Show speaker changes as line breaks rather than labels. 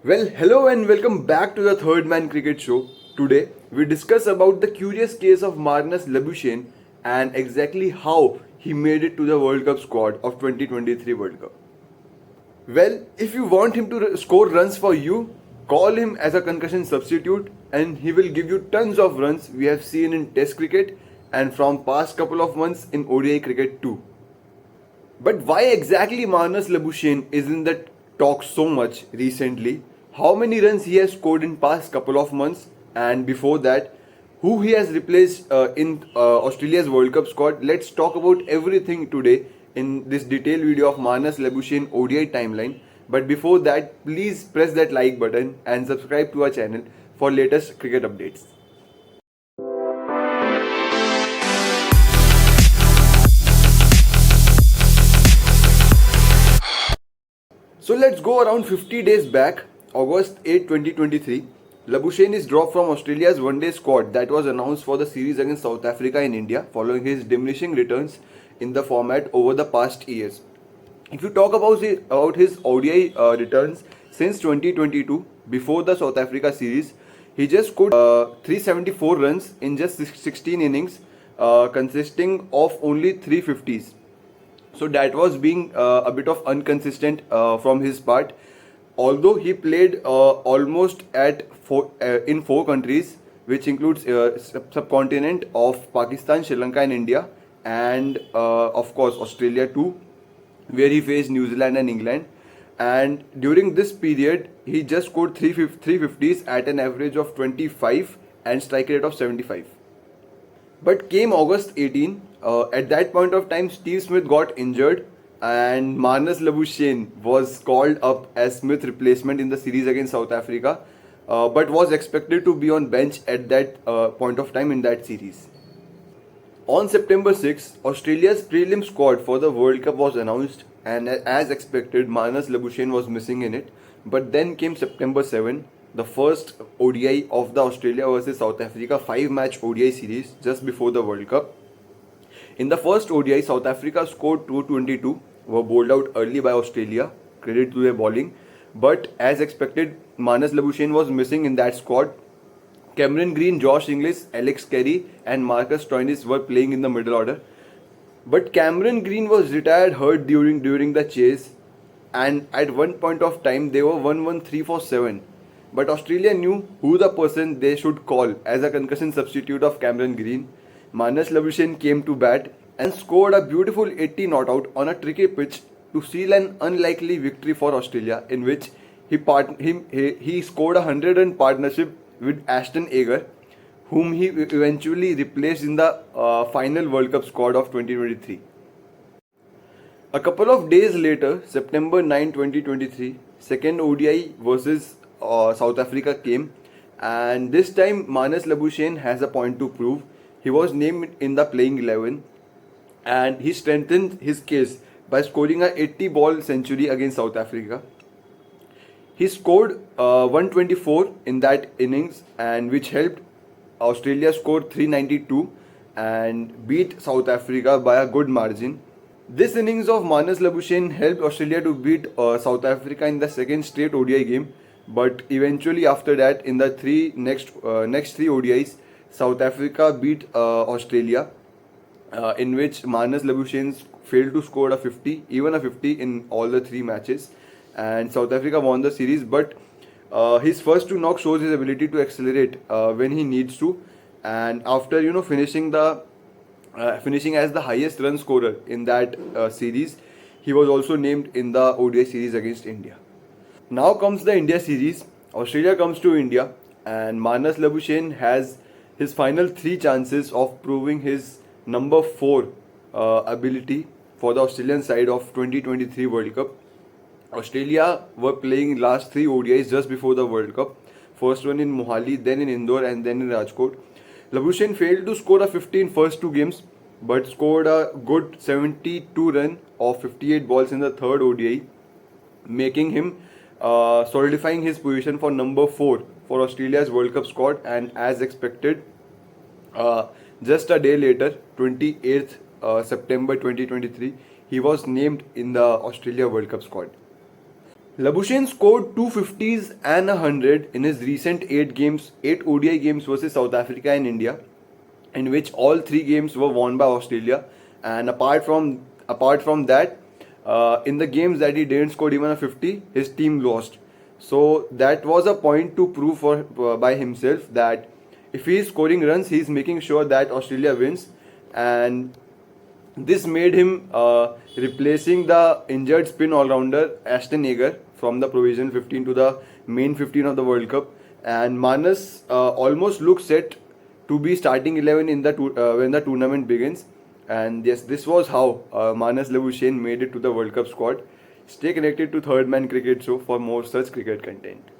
Well, hello and welcome back to the Third Man Cricket Show. Today, we discuss about the curious case of Marnus Labuschagne and exactly how he made it to the World Cup squad of 2023 World Cup. Well, if you want him to score runs for you, call him as a concussion substitute and he will give you tons of runs we have seen in Test cricket and from past couple of months in ODI cricket too. But why exactly Marnus Labuschagne is in the talk so much recently? How many runs he has scored in past couple of months, and before that, who he has replaced in Australia's World Cup squad? Let's talk about everything today in this detailed video of Marnus Labuschagne ODI timeline. But before that, please press that like button and subscribe to our channel for latest cricket updates. So let's go around 50 days back, August 8, 2023. Labuschagne is dropped from Australia's one-day squad that was announced for the series against South Africa in India following his diminishing returns in the format over the past years. If you talk about his ODI returns since 2022, before the South Africa series, he just scored 374 runs in just 16 innings, consisting of only 350s. So that was being a bit of inconsistent from his part. Although he played almost in four countries, which includes subcontinent of Pakistan, Sri Lanka, and India, and of course Australia too, where he faced New Zealand and England. And during this period, he just scored 350s at an average of 25 and strike rate of 75. But came August 18, at that point of time, Steve Smith got injured and Marnus Labuschagne was called up as Smith replacement in the series against South Africa, but was expected to be on bench at that point of time in that series. On September 6, Australia's prelim squad for the World Cup was announced, and as expected, Marnus Labuschagne was missing in it. But then came September 7, the first ODI of the Australia versus South Africa 5-match ODI series just before the World Cup. In the first ODI, South Africa scored 222, were bowled out early by Australia, credit to their bowling. But as expected, Marnus Labuschagne was missing in that squad. Cameron Green, Josh Inglis, Alex Carey and Marcus Stoinis were playing in the middle order. But Cameron Green was retired hurt during the chase, and at one point of time they were 1-1-3 for 7. But Australia knew who the person they should call as a concussion substitute of Cameron Green. Marnus Labuschagne came to bat and scored a beautiful 80 not out on a tricky pitch to seal an unlikely victory for Australia, in which he scored a 100-run partnership with Ashton Agar, whom he eventually replaced in the final World Cup squad of 2023. A couple of days later, September 9, 2023, second ODI versus South Africa came, and this time Marnus Labuschagne has a point to prove. He was named in the playing 11 and he strengthened his case by scoring a 80-ball century against South Africa. He scored 124 in that innings, and which helped Australia score 392 and beat South Africa by a good margin. This innings of Marnus Labuschagne helped Australia to beat South Africa in the second straight ODI game. But eventually, after that, in the next three ODIs, South Africa beat Australia, in which Marnus Labuschagne failed to score a 50, even a 50 in all the three matches, and South Africa won the series. But his first two knocks shows his ability to accelerate when he needs to, and after finishing as the highest run scorer in that series, he was also named in the ODI series against India. Now comes the India series. Australia comes to India, and Marnus Labuschagne has his final three chances of proving his number 4 ability for the Australian side of 2023 World Cup. Australia were playing last three ODIs just before the World Cup. First one in Mohali, then in Indore, and then in Rajkot. Labuschagne failed to score a 50 in first two games, but scored a good 72 run of 58 balls in the third ODI, making him solidifying his position for number 4 for Australia's World Cup squad. And as expected, just a day later, 28th September 2023, he was named in the Australia World Cup squad. Labuschagne scored 250s and 100 in his recent 8 ODI games versus South Africa and India, in which all 3 games were won by Australia. And apart from that, in the games that he didn't score even a 50, his team lost. So that was a point to prove by himself that if he is scoring runs, he is making sure that Australia wins, and this made him replacing the injured spin all-rounder Ashton Agar from the provision 15 to the main 15 of the World Cup. And Marnus almost looks set to be starting 11 when the tournament begins. And yes, this was how Marnus Labuschagne made it to the World Cup squad. Stay connected to Third Man Cricket Show for more such cricket content.